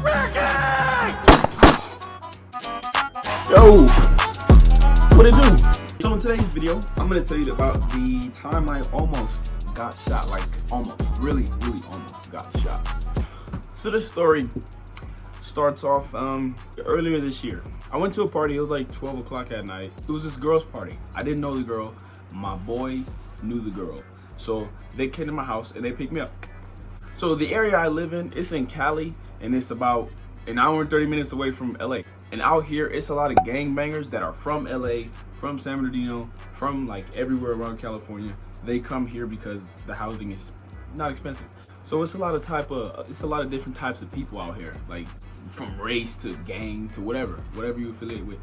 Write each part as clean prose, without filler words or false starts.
Yo, what it do? So in today's video, I'm gonna tell you about the time I almost got shot. Like almost, really almost got shot. So this story starts off earlier this year. I went to a party. It was like 12 o'clock at night. It was this girl's party. I didn't know the girl. My boy knew the girl. So they came to my house and they picked me up. So the area I live in, it's in Cali, and it's about an hour and 30 minutes away from LA. And out here, it's a lot of gangbangers that are from LA, from San Bernardino, from like everywhere around California. They come here because the housing is not expensive. So it's a lot of different types of people out here, like from race to gang to whatever you affiliate with.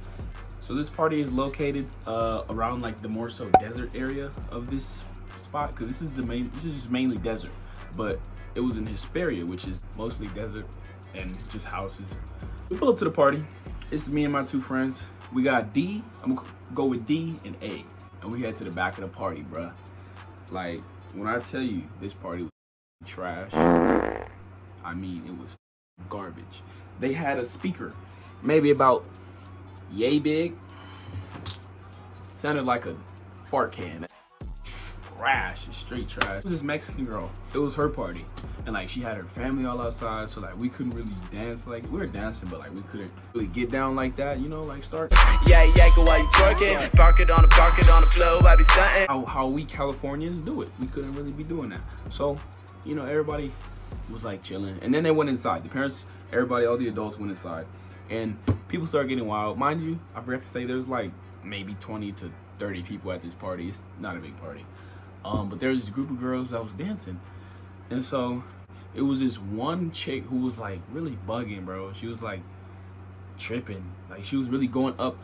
So this party is located around like the more so desert area of this spot, because this is just mainly desert. But it was in Hesperia, which is mostly desert and just houses. We pull up to the party. It's me and my two friends. We got D. I'm gonna go with D and A, and we head to the back of the party, bruh. Like when I tell you this party was trash, I mean it was garbage. They had a speaker, maybe about yay big. Sounded like a fart can. Trash, straight trash. It was this Mexican girl. It was her party, and like she had her family all outside, so like we couldn't really dance. Like we were dancing, but like we couldn't really get down like that, you know, like start. Yeah, go while you twerking. Park it on the floor, I be stunting. How we Californians do it. We couldn't really be doing that. So, you know, everybody was like chilling, and then they went inside. The parents, everybody, all the adults went inside, and people started getting wild. Mind you, I forgot to say there's like maybe 20 to 30 people at this party. It's not a big party. But there's this group of girls that was dancing, and so it was this one chick who was like really bugging, bro. She was like tripping, like she was really going up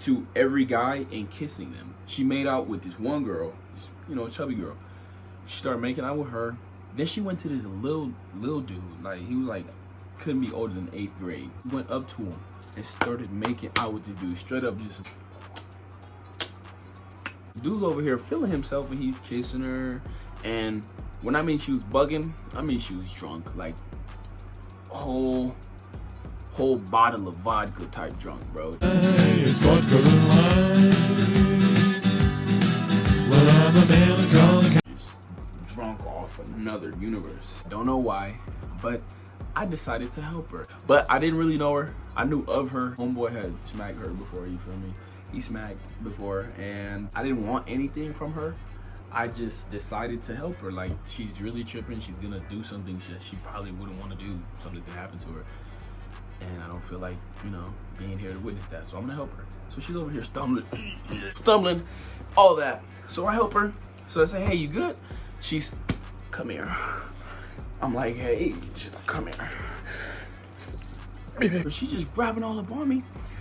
to every guy and kissing them. She made out with this one girl, this, you know, chubby girl. She started making out with her. Then she went to this little dude, like he was like couldn't be older than 8th grade. Went up to him and started making out with this dude, straight up just. Dude's over here feeling himself and he's kissing her, and when I mean she was bugging, I mean she was drunk, like whole bottle of vodka type drunk, bro. It's vodka and lime. Well, I'm a melancholy. Just drunk off another universe. Don't know why, but I decided to help her. But I didn't really know her. I knew of her. Homeboy had smacked her before, you feel me? He smacked before, and I didn't want anything from her. I just decided to help her. Like, she's really tripping. She's gonna do something she probably wouldn't want to do. Something could happen to her, and I don't feel like, you know, being here to witness that. So I'm gonna help her. So she's over here stumbling, all that. So I help her. So I say, hey, you good? She's, come here. I'm like, hey. She's like, come here. So she's just grabbing all up on me,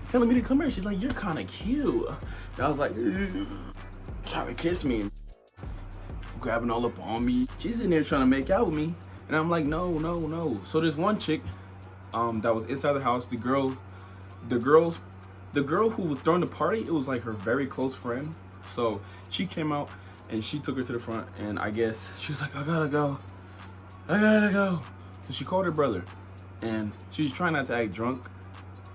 telling me to come here. She's like, you're kind of cute. And I was like, trying to kiss me, grabbing all up on me. She's in there trying to make out with me, and I'm like, no. So there's one chick that was inside the house. The girl who was throwing the party, it was like her very close friend. So she came out and she took her to the front, and I guess she was like, I gotta go. So she called her brother, and she was trying not to act drunk.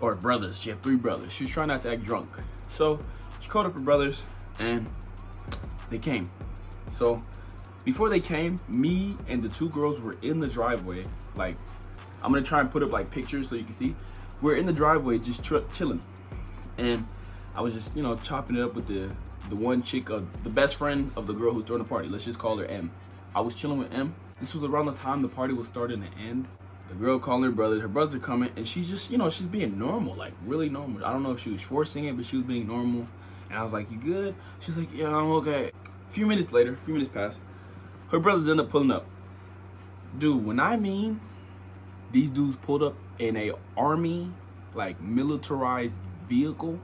Or brothers, she had 3 brothers. She was trying not to act drunk. So she called up her brothers, and they came. So before they came, me and the 2 girls were in the driveway. Like, I'm gonna try and put up like pictures so you can see. We're in the driveway just chilling, and I was just, you know, chopping it up with the one chick, the best friend of the girl who's throwing the party. Let's just call her M. I was chilling with M. This was around the time the party was starting to end. The girl calling her brother coming, and she's just, you know, she's being normal, like really normal. I don't know if she was forcing it, but she was being normal. And I was like, you good? She's like, yeah, I'm okay. A few minutes passed. Her brothers end up pulling up. Dude, when I mean these dudes pulled up in a army, like militarized vehicle,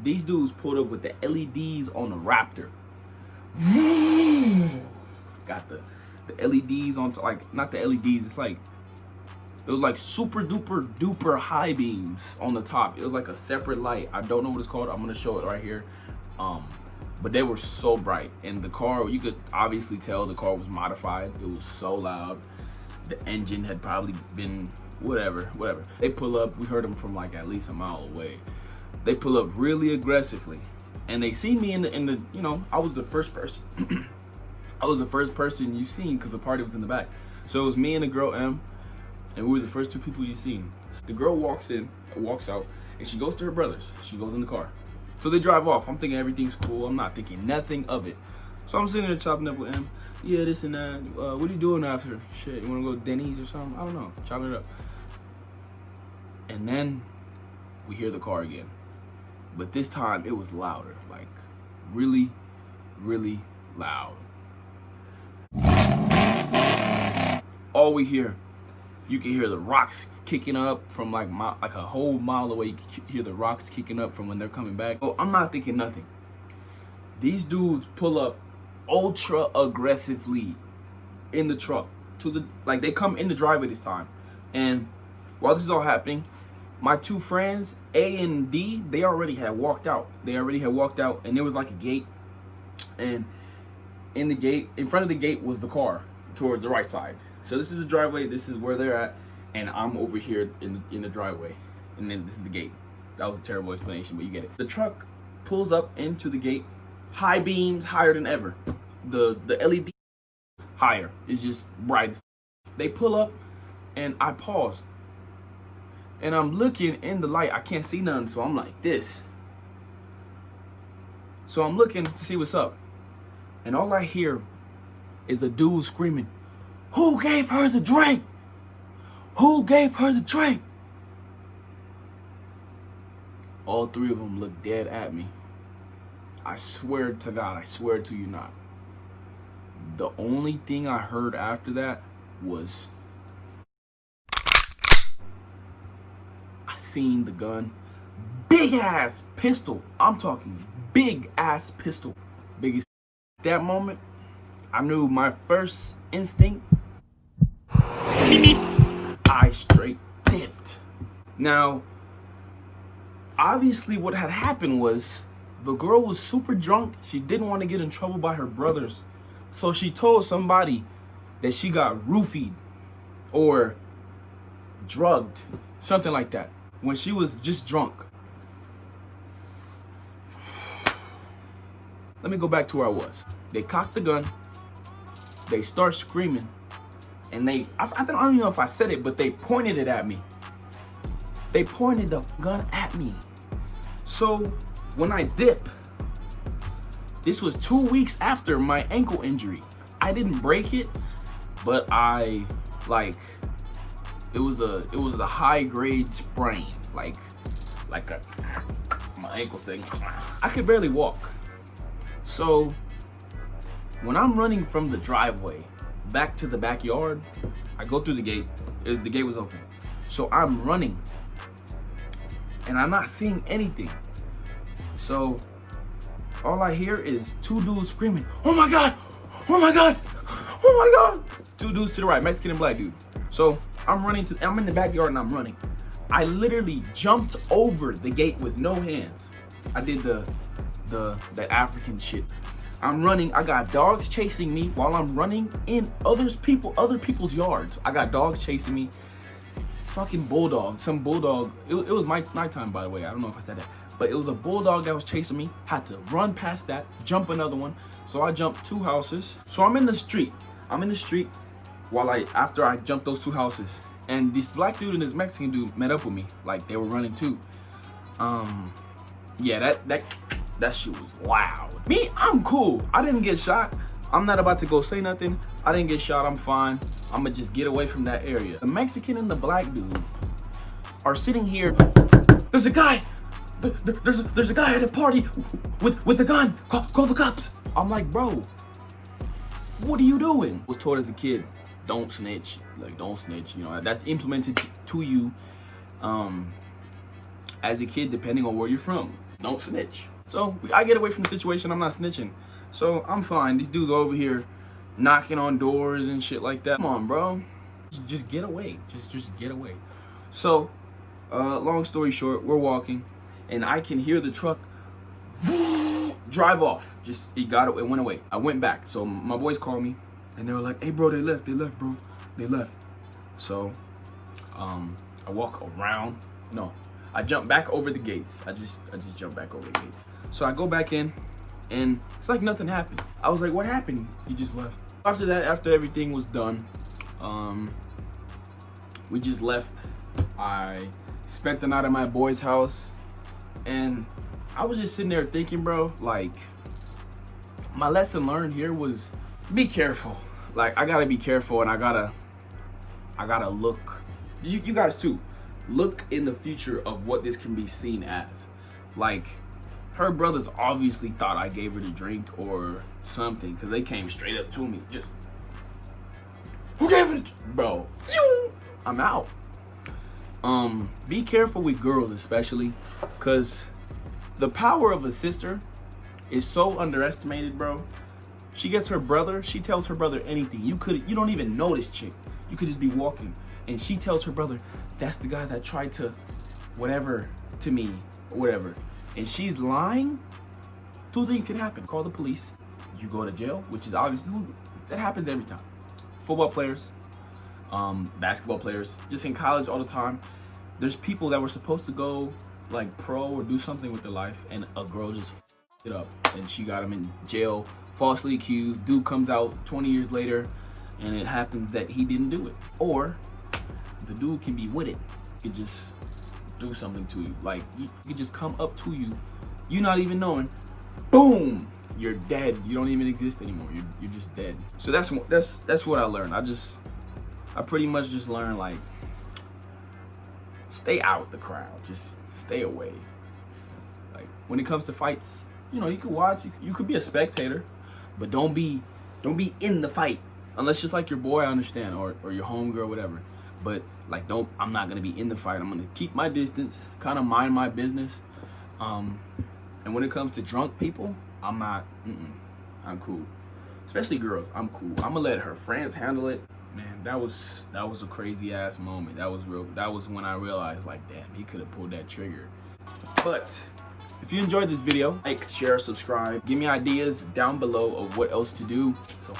these dudes pulled up with the LEDs on the Raptor. Got the LEDs on, like, not the LEDs, it's like, it was like super duper high beams on the top. It was like a separate light. I don't know what it's called. I'm gonna show it right here. But they were so bright. And the car, you could obviously tell the car was modified. It was so loud. The engine had probably been whatever. They pull up. We heard them from like at least a mile away. They pull up really aggressively, and they see me in the you know, I was the first person. I was the first person you seen because the party was in the back. So it was me and the girl M, and we were the first two people you seen. The girl walks out, and she goes to her brothers. She goes in the car. So they drive off. I'm thinking everything's cool. I'm not thinking nothing of it. So I'm sitting there chopping up with M. Yeah, this and that. What are you doing after? Shit, you wanna go to Denny's or something? I don't know. Chopping it up. And then we hear the car again. But this time it was louder. Like really, really loud. All we hear, you can hear the rocks kicking up from like a whole mile away. You can hear the rocks kicking up from when they're coming back. Oh, I'm not thinking nothing. These dudes pull up ultra aggressively in the truck like they come in the driveway this time. And while this is all happening, my two friends A and D, they already had walked out. And there was like a gate, and in front of the gate was the car towards the right side. So this is the driveway, this is where they're at, and I'm over here in the driveway, and then this is the gate. That was a terrible explanation, but you get it. The truck pulls up into the gate, high beams, higher than ever. The LED higher, it's just bright as f. They pull up, and I pause, and I'm looking in the light. I can't see nothing, so I'm like this. So I'm looking to see what's up, and all I hear is a dude screaming, "Who gave her the drink? Who gave her the drink?" All three of them looked dead at me. I swear to God, I swear to you not. The only thing I heard after that was I seen the gun. Big ass pistol. I'm talking big ass pistol. Biggest. That moment, I knew my first instinct. I straight dipped. Now, obviously what had happened was the girl was super drunk. She didn't want to get in trouble by her brothers. So she told somebody that she got roofied or drugged, something like that, when she was just drunk. Let me go back to where I was. They cocked the gun. They start screaming. And I don't even know if I said it, but they pointed it at me. They pointed the gun at me. So when I dip, this was 2 weeks after my ankle injury. I didn't break it, but it was a high grade sprain, like my ankle thing. I could barely walk. So when I'm running from the driveway back to the backyard, I go through the gate. The gate was open. So I'm running and I'm not seeing anything. So all I hear is two dudes screaming, "Oh my God! Oh my God! Oh my God!" Two dudes to the right, Mexican and black dude. So I'm in the backyard and I'm running. I literally jumped over the gate with no hands. I did the African shit. I'm running. I got dogs chasing me while I'm running in other people's yards. I got dogs chasing me. Fucking bulldog. Some bulldog. It was my nighttime, by the way. I don't know if I said that. But it was a bulldog that was chasing me. Had to run past that, jump another one. So I jumped 2 houses. So I'm in the street. After I jumped those 2 houses. And this black dude and this Mexican dude met up with me. Like they were running too. Yeah, that shit was loud. Me, I'm cool. I didn't get shot. I'm not about to go say nothing. I didn't get shot, I'm fine. I'ma just get away from that area. The Mexican and the black dude are sitting here. There's a guy. There's a guy at a party with a gun. Call the cops. I'm like, bro, what are you doing? I was told as a kid, don't snitch. Like, don't snitch. You know, that's implemented to you as a kid, depending on where you're from. Don't snitch. So I get away from the situation. I'm not snitching. So I'm fine. These dudes over here knocking on doors and shit like that. Come on, bro. Just get away. Just get away. So, long story short, we're walking, and I can hear the truck drive off. It went away. I went back. So my boys called me, and they were like, "Hey, bro, they left, bro. They left." So I walk around. No, I jump back over the gates. I just jump back over the gates. So I go back in, and it's like nothing happened. I was like, what happened? He just left. After that, after everything was done, we just left. I spent the night at my boy's house, and I was just sitting there thinking, bro, like, my lesson learned here was be careful. Like, I gotta be careful, and I gotta look. You guys too, look in the future of what this can be seen as. Like, her brothers obviously thought I gave her the drink or something, because they came straight up to me, just, who gave her the bro? I'm out. Be careful with girls, especially, because the power of a sister is so underestimated, bro. She gets her brother, she tells her brother anything. You don't even know this chick. You could just be walking, and she tells her brother, that's the guy that tried to whatever to me, or whatever. And she's lying. Two things can happen. Call the police. You go to jail, which is obviously, that happens every time. Football players, basketball players, just in college all the time. There's people that were supposed to go like pro or do something with their life, and a girl just it up, and she got him in jail, falsely accused. Dude comes out 20 years later, and it happens that he didn't do it. Or the dude can be with it. He could just do something to you. Like, he could just come up to you, you not even knowing, boom, you're dead. You don't even exist anymore. You're just dead. So that's what I learned. I pretty much just learned, like, stay out the crowd. Just stay away. Like, when it comes to fights, you know, you can watch, you could be a spectator, but don't be in the fight. Unless it's like your boy, I understand, or your homegirl, whatever. But like, I'm not gonna be in the fight. I'm gonna keep my distance, kind of mind my business. And when it comes to drunk people, I'm not. I'm cool. Especially girls, I'm cool. I'm gonna let her friends handle it. Man, that was a crazy ass moment. That was real. That was when I realized, like, damn, he could have pulled that trigger. But if you enjoyed this video, like, share, subscribe. Give me ideas down below of what else to do. So